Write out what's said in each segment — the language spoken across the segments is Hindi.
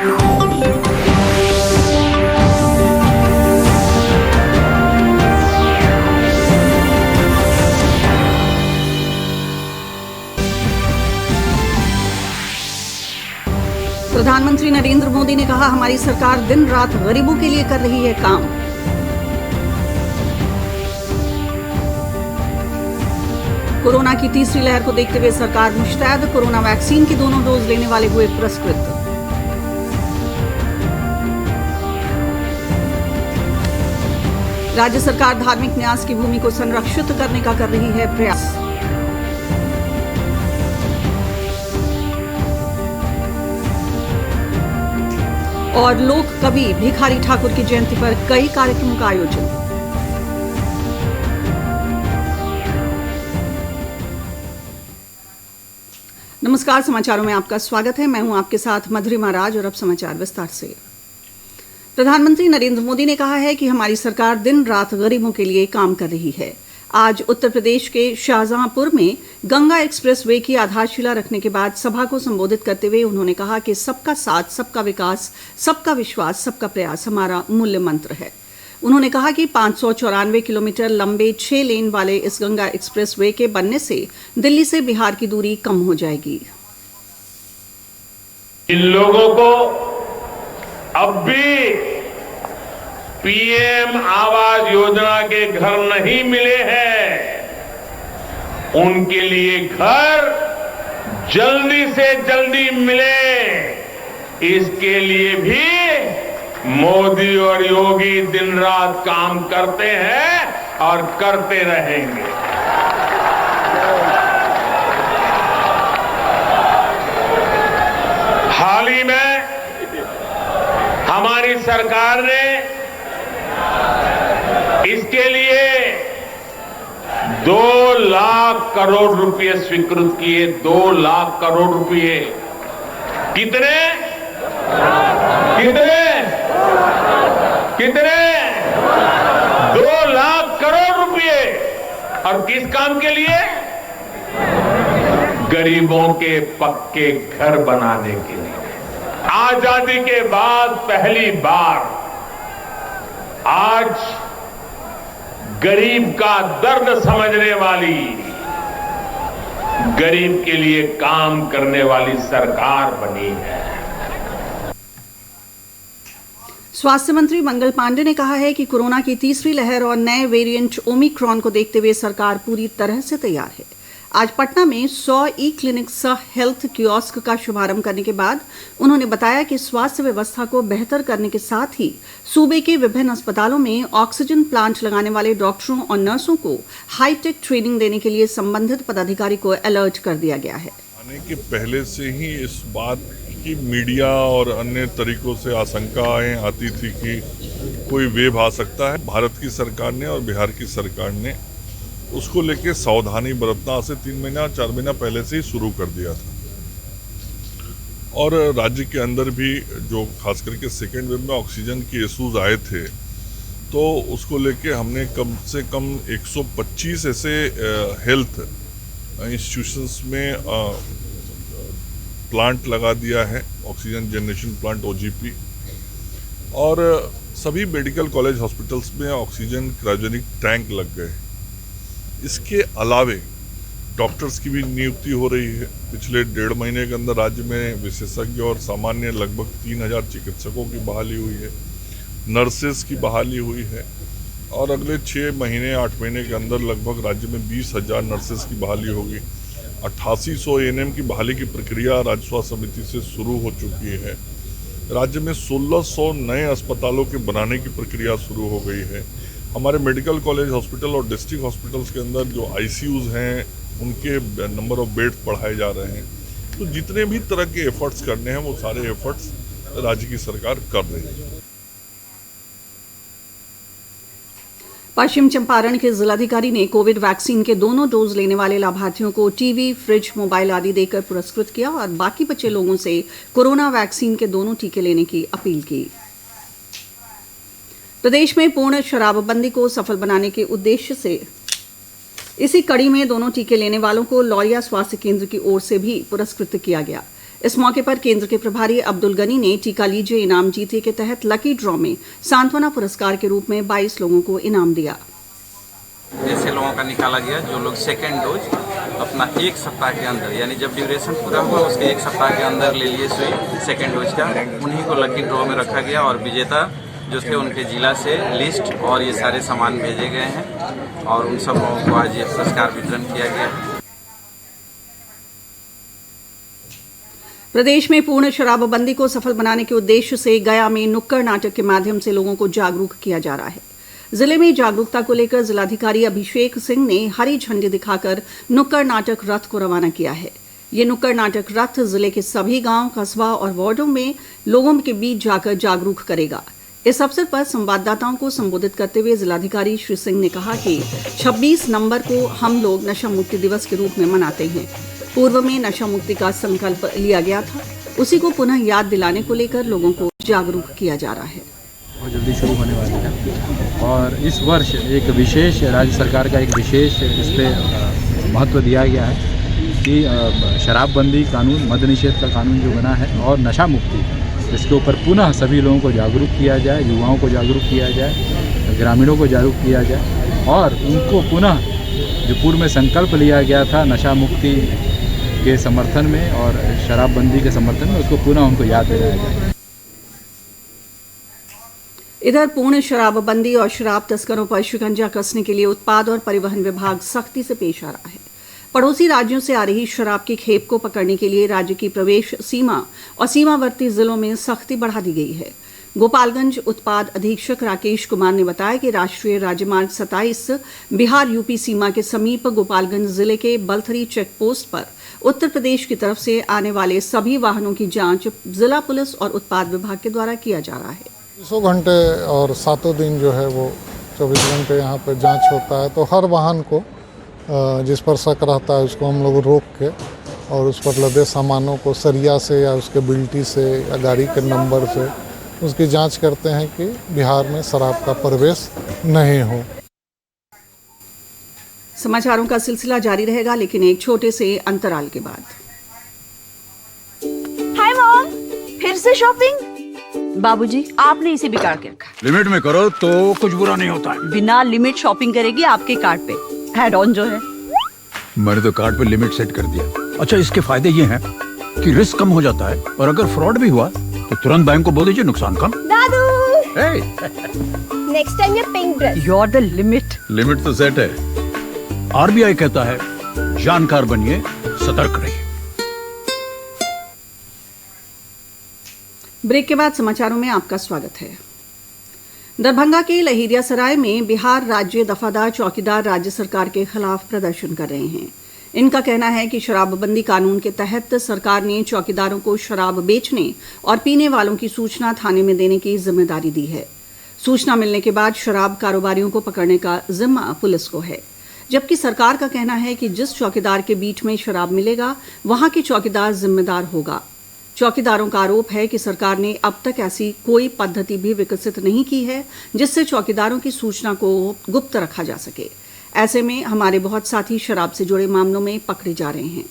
प्रधानमंत्री नरेंद्र मोदी ने कहा, हमारी सरकार दिन रात गरीबों के लिए कर रही है काम। कोरोना की तीसरी लहर को देखते हुए सरकार मुस्तैद, कोरोना वैक्सीन की दोनों डोज लेने वाले हुए पुरस्कृत। राज्य सरकार धार्मिक न्यास की भूमि को संरक्षित करने का कर रही है प्रयास। और लोक कवि भिखारी ठाकुर की जयंती पर कई कार्यक्रमों का आयोजन। नमस्कार, समाचारों में आपका स्वागत है। मैं हूं आपके साथ मधुरिमा राज और अब समाचार विस्तार से। प्रधानमंत्री नरेंद्र मोदी ने कहा है कि हमारी सरकार दिन रात गरीबों के लिए काम कर रही है। आज उत्तर प्रदेश के शाहजहांपुर में गंगा एक्सप्रेस वे की आधारशिला रखने के बाद सभा को संबोधित करते हुए उन्होंने कहा कि सबका साथ, सबका विकास, सबका विश्वास, सबका प्रयास हमारा मूल्य मंत्र है। उन्होंने कहा कि 594 किलोमीटर लंबे 6 लेन वाले इस गंगा एक्सप्रेस वे के बनने से दिल्ली से बिहार की दूरी कम हो जाएगी। इन लोगों को अब भी पीएम आवास योजना के घर नहीं मिले हैं। उनके लिए घर जल्दी से जल्दी मिले, इसके लिए भी मोदी और योगी दिन रात काम करते हैं और करते रहेंगे। हाल ही में हमारी सरकार ने इसके लिए 2 लाख करोड़ रुपए स्वीकृत किए। 2 लाख करोड़ रुपए। कितने कितने कितने 2 लाख करोड़ रुपए। और किस काम के लिए? गरीबों के पक्के घर बनाने के लिए। आजादी के बाद पहली बार आज गरीब का दर्द समझने वाली, गरीब के लिए काम करने वाली सरकार बनी है। स्वास्थ्य मंत्री मंगल पांडे ने कहा है कि कोरोना की तीसरी लहर और नए वेरिएंट ओमिक्रॉन को देखते हुए सरकार पूरी तरह से तैयार है। आज पटना में 100 ई क्लिनिक सह हेल्थ कियोस्क का शुभारंभ करने के बाद उन्होंने बताया कि स्वास्थ्य व्यवस्था को बेहतर करने के साथ ही सूबे के विभिन्न अस्पतालों में ऑक्सीजन प्लांट लगाने वाले डॉक्टरों और नर्सों को हाईटेक ट्रेनिंग देने के लिए संबंधित पदाधिकारी को अलर्ट कर दिया गया है। आने के पहले से ही इस बात की मीडिया और अन्य तरीकों से आशंकाएं आती थी कि कोई वेव आ सकता है। भारत की सरकार ने और बिहार की सरकार ने उसको लेके सावधानी बरतना से 3 महीना 4 महीना पहले से ही शुरू कर दिया था। और राज्य के अंदर भी जो खास करके सेकेंड वेव में ऑक्सीजन के इशूज आए थे, तो उसको लेके हमने कम से कम 125 ऐसे हेल्थ इंस्टीट्यूशंस में प्लांट लगा दिया है, ऑक्सीजन जनरेशन प्लांट OGP। और सभी मेडिकल कॉलेज हॉस्पिटल्स में ऑक्सीजन क्रायोजेनिक टैंक लग गए। इसके अलावे डॉक्टर्स की भी नियुक्ति हो रही है। पिछले 1.5 महीने के अंदर राज्य में विशेषज्ञ और सामान्य लगभग 3000 चिकित्सकों की बहाली हुई है, नर्सेस की बहाली हुई है। और अगले 6 महीने 8 महीने के अंदर लगभग राज्य में 20,000 नर्सेस की बहाली होगी। 8800 ANM की बहाली की प्रक्रिया राज्य स्वास्थ्य समिति से शुरू हो चुकी है। राज्य में 1600 नए अस्पतालों के बनाने की प्रक्रिया शुरू हो गई है। हमारे मेडिकल कॉलेज हॉस्पिटल और डिस्ट्रिक्ट हॉस्पिटल्स के अंदर जो ICUs हैं, उनके नंबर ऑफ बेड्स बढ़ाए जा रहे हैं। तो जितने भी तरह के एफर्ट्स करने हैं, वो सारे एफर्ट्स राज्य की सरकार कर रही है। पश्चिम चंपारण के जिलाधिकारी ने कोविड वैक्सीन के दोनों डोज लेने वाले लाभार्थियों को टीवी, फ्रिज, मोबाइल आदि देकर पुरस्कृत किया और बाकी बचे लोगों से कोरोना वैक्सीन के दोनों टीके लेने की अपील की। प्रदेश में पूर्ण शराबबंदी को सफल बनाने के उद्देश्य से इसी कड़ी में दोनों टीके लेने वालों को लौरिया स्वास्थ्य केंद्र की ओर से भी पुरस्कृत किया गया। इस मौके पर केंद्र के प्रभारी अब्दुल गनी ने टीका लीजिए इनाम जीते के तहत लकी ड्रॉ में सांत्वना पुरस्कार के रूप में 22 लोगों को इनाम दिया। ऐसे लोगों का निकाला गया जो लोग सेकेंड डोज अपना 1 सप्ताह के अंदर, यानी जब ड्यूरेशन पूरा हुआ उसके 1 सप्ताह के अंदर ले लिए सुई सेकेंड डोज का, उन्हीं को लकी ड्रॉ में रखा गया और विजेता जो थे उनके जिला से लिस्ट और ये सारे सामान भेजे गए हैं और उन सब लोगों को आज ये पुरस्कार वितरण किया गया है। प्रदेश में पूर्ण शराबबंदी को सफल बनाने के उद्देश्य से गया में नुक्कड़ नाटक के माध्यम से लोगों को जागरूक किया जा रहा है। जिले में जागरूकता को लेकर जिलाधिकारी अभिषेक सिंह ने हरी झंडी दिखाकर नुक्कड़ नाटक रथ को रवाना किया है। ये नुक्कड़ नाटक रथ जिले के सभी गांव, कस्बा और वार्डों में लोगों के बीच जाकर जागरूक करेगा। इस अवसर पर संवाददाताओं को संबोधित करते हुए जिलाधिकारी श्री सिंह ने कहा कि 26 नवंबर को हम लोग नशा मुक्ति दिवस के रूप में मनाते हैं। पूर्व में नशा मुक्ति का संकल्प लिया गया था, उसी को पुनः याद दिलाने को लेकर लोगों को जागरूक किया जा रहा है। बहुत जल्दी शुरू होने वाली है और इस वर्ष एक विशेष राज्य सरकार का एक विशेष इस पर महत्व दिया गया है कि शराबबंदी कानून, मद्य निषेध का कानून जो बना है और नशा मुक्ति, इसके ऊपर पुनः सभी लोगों को जागरूक किया जाए, युवाओं को जागरूक किया जाए, ग्रामीणों को जागरूक किया जाए और उनको पुनः जो पूर्व में संकल्प लिया गया था नशा मुक्ति के समर्थन में और शराबबंदी के समर्थन में, उसको पुनः उनको याद दिलाया जाए। इधर पूर्ण शराबबंदी और शराब तस्करों पर शिकंजा कसने के लिए उत्पाद और परिवहन विभाग सख्ती से पेश आ रहा है। पड़ोसी राज्यों से आ रही शराब की खेप को पकड़ने के लिए राज्य की प्रवेश सीमा और सीमावर्ती जिलों में सख्ती बढ़ा दी गई है। गोपालगंज उत्पाद अधीक्षक राकेश कुमार ने बताया कि राष्ट्रीय राजमार्ग 27 बिहार यूपी सीमा के समीप गोपालगंज जिले के बलथरी चेक पोस्ट पर उत्तर प्रदेश की तरफ से आने वाले सभी वाहनों की जांच जिला पुलिस और उत्पाद विभाग के द्वारा किया जा रहा है। 200 घंटे और 7 दिन जो है वो 24 घंटे यहाँ पर जांच होता है, तो हर वाहन को जिस पर शक रहता है उसको हम लोग रोक के और उस पर लदे सामानों को सरिया से या उसके बिल्टी से या गाड़ी के नंबर से उसकी जांच करते हैं कि बिहार में शराब का प्रवेश नहीं हो। समाचारों का सिलसिला जारी रहेगा, लेकिन एक छोटे से अंतराल के बाद। हाय मॉम, फिर से शॉपिंग? बाबूजी, आपने इसे बिगाड़ के रखा। लिमिट में करो तो कुछ बुरा नहीं होता है। बिना लिमिट शॉपिंग करेगी आपके कार्ड पे ऐड ऑन जो है। मैंने तो कार्ड पे लिमिट सेट कर दिया। अच्छा, इसके फायदे ये हैं कि रिस्क कम हो जाता है और अगर फ्रॉड भी हुआ तो तुरंत बैंक को बोल दीजिए नुकसान कम। दादू, नेक्स्ट टाइम ये pink dress. You are the limit. Limit तो सेट है। आरबीआई कहता है जानकार बनिए, सतर्क रहिए। ब्रेक के बाद समाचारों में आपका स्वागत है। दरभंगा के लहेरियासराय में बिहार राज्य दफादार चौकीदार राज्य सरकार के खिलाफ प्रदर्शन कर रहे हैं। इनका कहना है कि शराबबंदी कानून के तहत सरकार ने चौकीदारों को शराब बेचने और पीने वालों की सूचना थाने में देने की जिम्मेदारी दी है। सूचना मिलने के बाद शराब कारोबारियों को पकड़ने का जिम्मा पुलिस को है, जबकि सरकार का कहना है कि जिस चौकीदार के बीच में शराब मिलेगा वहां के चौकीदार जिम्मेदार होगा। चौकीदारों का आरोप है कि सरकार ने अब तक ऐसी कोई पद्धति भी विकसित नहीं की है जिससे चौकीदारों की सूचना को गुप्त रखा जा सके। ऐसे में हमारे बहुत साथी शराब से जुड़े मामलों में पकड़े जा रहे हैं।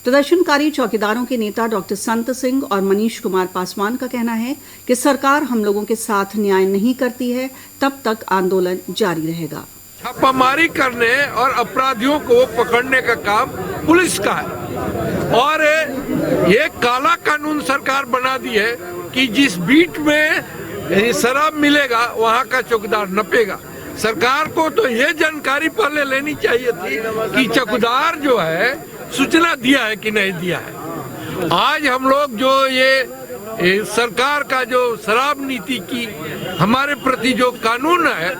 प्रदर्शनकारी चौकीदारों के नेता डॉक्टर संत सिंह और मनीष कुमार पासवान का कहना है कि सरकार हम लोगों के साथ न्याय नहीं करती है, तब तक आंदोलन जारी रहेगा। छापामारी करने और अपराधियों को पकड़ने का काम पुलिस का है और ये काला कानून सरकार बना दी है कि जिस बीट में शराब मिलेगा वहाँ का चौकीदार नपेगा। सरकार को तो ये जानकारी पहले लेनी चाहिए थी कि चौकीदार जो है सूचना दिया है कि नहीं दिया है। आज हम लोग जो ये सरकार का जो शराब नीति की हमारे प्रति जो कानून है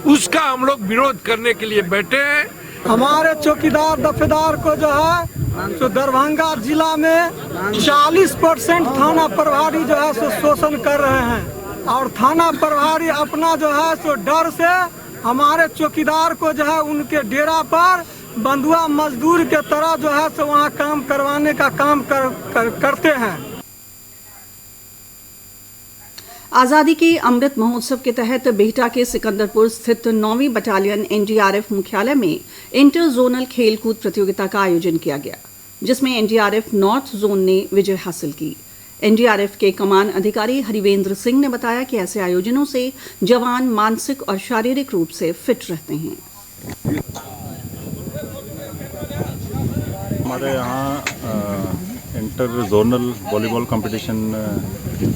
उसका हम लोग विरोध करने के लिए बैठे हैं। हमारे चौकीदार दफेदार को जो है तो दरभंगा जिला में 40% थाना प्रभारी जो है सो शोषण कर रहे हैं और थाना प्रभारी अपना जो है सो डर से हमारे चौकीदार को जो है उनके डेरा पर बंधुआ मजदूर के तरह जो है सो वहाँ काम करवाने का काम करते हैं। आजादी के अमृत महोत्सव के तहत बिहटा के सिकंदरपुर स्थित 9वीं बटालियन एनडीआरएफ मुख्यालय में इंटर जोनल खेलकूद प्रतियोगिता का आयोजन किया गया। जिसमें एनडीआरएफ नॉर्थ जोन ने विजय हासिल की। एनडीआरएफ के कमान अधिकारी हरिवेंद्र सिंह ने बताया कि ऐसे आयोजनों से जवान मानसिक और शारीरिक रूप से फिट रहते हैं। हमारे यहाँ इंटर जोनल वॉलीबॉल कंपटीशन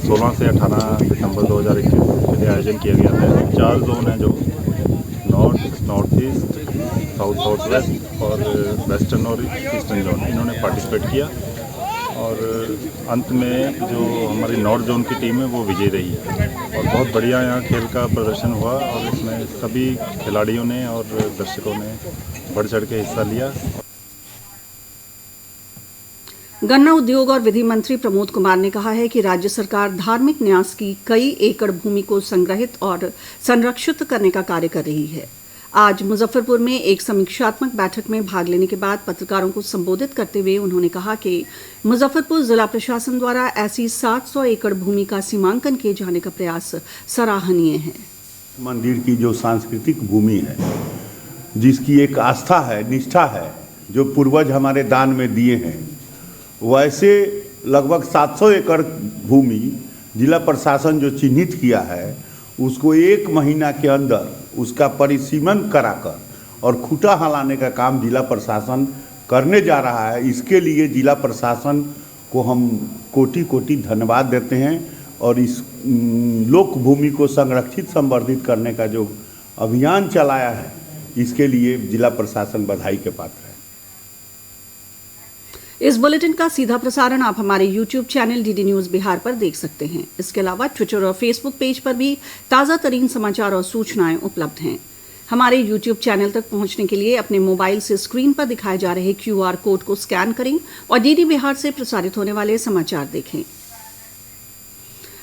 16 से 18 दिसंबर 2021 के लिए आयोजन किया गया था। 4 जोन हैं जो north, north east, south south west और वेस्टर्न और ईस्टर्न जोन, इन्होंने पार्टिसिपेट किया और अंत में जो हमारी नॉर्थ जोन की टीम है वो विजयी रही है और बहुत बढ़िया यहाँ खेल का प्रदर्शन हुआ और इसमें सभी खिलाड़ियों ने और दर्शकों ने बढ़ चढ़ के हिस्सा लिया। गन्ना उद्योग और विधि मंत्री प्रमोद कुमार ने कहा है कि राज्य सरकार धार्मिक न्यास की कई एकड़ भूमि को संग्रहित और संरक्षित करने का कार्य कर रही है। आज मुजफ्फरपुर में एक समीक्षात्मक बैठक में भाग लेने के बाद पत्रकारों को संबोधित करते हुए उन्होंने कहा कि मुजफ्फरपुर जिला प्रशासन द्वारा ऐसी 700 एकड़ भूमि का सीमांकन किए जाने का प्रयास सराहनीय है। मंदिर की जो सांस्कृतिक भूमि है, जिसकी एक आस्था है, निष्ठा है, जो पूर्वज हमारे दान में दिए हैं, वैसे लगभग 700 एकड़ भूमि जिला प्रशासन जो चिन्हित किया है उसको 1 महीना के अंदर उसका परिसीमन कराकर और खूंटा हलाने का काम जिला प्रशासन करने जा रहा है। इसके लिए जिला प्रशासन को हम कोटि कोटि धन्यवाद देते हैं और इस लोक भूमि को संरक्षित संवर्धित करने का जो अभियान चलाया है, इसके लिए जिला प्रशासन बधाई के पात्र है। इस बुलेटिन का सीधा प्रसारण आप हमारे YouTube channel DD news Bihar पर देख सकते हैं। इसके अलावा ट्विटर और फेसबुक पेज पर भी ताज़ा तरीन समाचार और सूचनाएं उपलब्ध हैं। हमारे YouTube चैनल तक पहुंचने के लिए अपने मोबाइल से स्क्रीन पर दिखाए जा रहे QR कोड को स्कैन करें और डीडी बिहार से प्रसारित होने वाले समाचार देखें।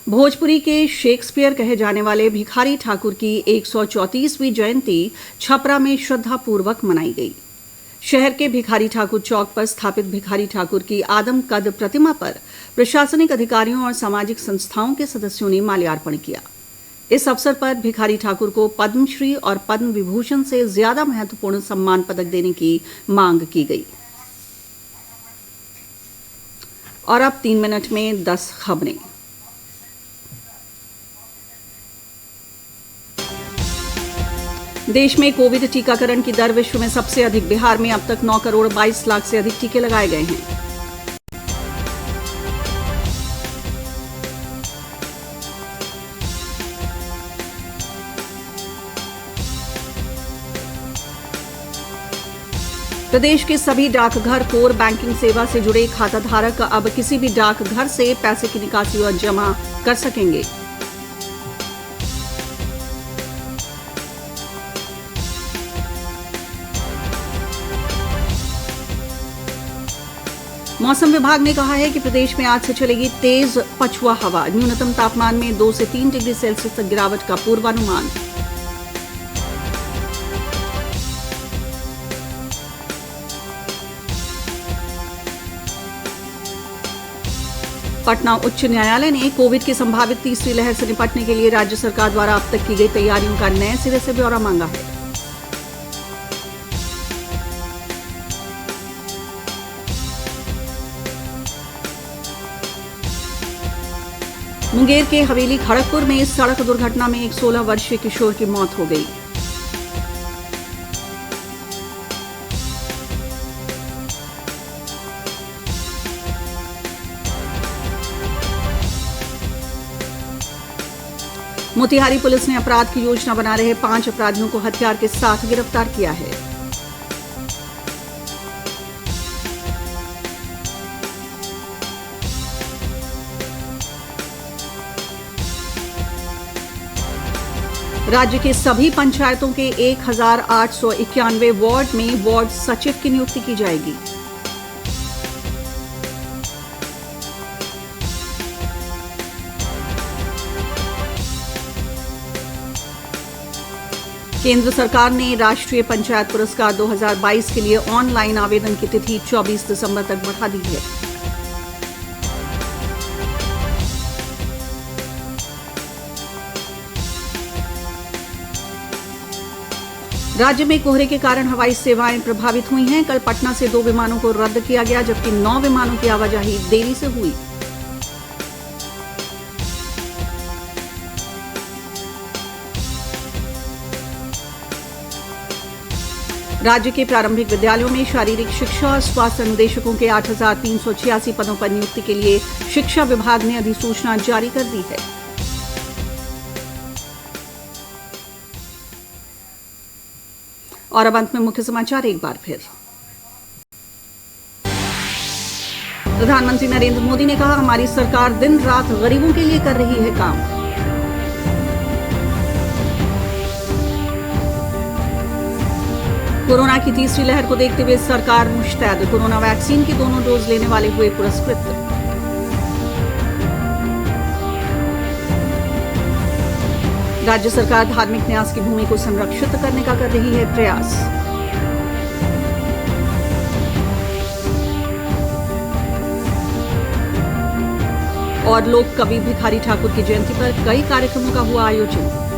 भोजपुरी के शेक्सपियर कहे जाने वाले भिखारी ठाकुर की 134वीं जयंती छपरा में श्रद्धापूर्वक मनाई गई। शहर के भिखारी ठाकुर चौक पर स्थापित भिखारी ठाकुर की आदम कद प्रतिमा पर प्रशासनिक अधिकारियों और सामाजिक संस्थाओं के सदस्यों ने माल्यार्पण किया। इस अवसर पर भिखारी ठाकुर को पद्मश्री और पद्म विभूषण से ज्यादा महत्वपूर्ण सम्मान पदक देने की मांग की गई। और अब 3 मिनट में 10 खबरें। देश में कोविड टीकाकरण की दर विश्व में सबसे अधिक। बिहार में अब तक 9 करोड़ 22 लाख से अधिक टीके लगाए गए हैं। प्रदेश के सभी डाकघर कोर बैंकिंग सेवा से जुड़े खाता धारक अब किसी भी डाकघर से पैसे की निकासी और जमा कर सकेंगे। मौसम विभाग ने कहा है कि प्रदेश में आज से चलेगी तेज पछुआ हवा। न्यूनतम तापमान में 2 से 3 डिग्री सेल्सियस तक गिरावट का पूर्वानुमान। पटना उच्च न्यायालय ने कोविड की संभावित तीसरी लहर से निपटने के लिए राज्य सरकार द्वारा अब तक की गई तैयारियों का नए सिरे से ब्यौरा मांगा है। मुंगेर के हवेली खड़गपुर में इस सड़क दुर्घटना में एक 16 वर्षीय किशोर की मौत हो गई। मोतिहारी पुलिस ने अपराध की योजना बना रहे 5 अपराधियों को हथियार के साथ गिरफ्तार किया है। राज्य के सभी पंचायतों के 1891 वार्ड में वार्ड सचिव की नियुक्ति की जाएगी। केंद्र सरकार ने राष्ट्रीय पंचायत पुरस्कार 2022 के लिए ऑनलाइन आवेदन की तिथि 24 दिसंबर तक बढ़ा दी है। राज्य में कोहरे के कारण हवाई सेवाएं प्रभावित हुई हैं। कल पटना से 2 विमानों को रद्द किया गया, जबकि 9 विमानों की आवाजाही देरी से हुई। राज्य के प्रारंभिक विद्यालयों में शारीरिक शिक्षा और स्वास्थ्य अनुदेशकों के 8,386 पदों पर नियुक्ति के लिए शिक्षा विभाग ने अधिसूचना जारी कर दी है। और अब अंत में मुख्य समाचार एक बार फिर। प्रधानमंत्री नरेंद्र मोदी ने कहा, हमारी सरकार दिन रात गरीबों के लिए कर रही है काम। कोरोना की तीसरी लहर को देखते हुए सरकार मुस्तैद, कोरोना वैक्सीन के दोनों डोज लेने वाले हुए पुरस्कृत। राज्य सरकार धार्मिक न्यास की भूमि को संरक्षित करने का कर रही है प्रयास। और लोक कवि भिखारी ठाकुर की जयंती पर कई कार्यक्रमों का हुआ आयोजन।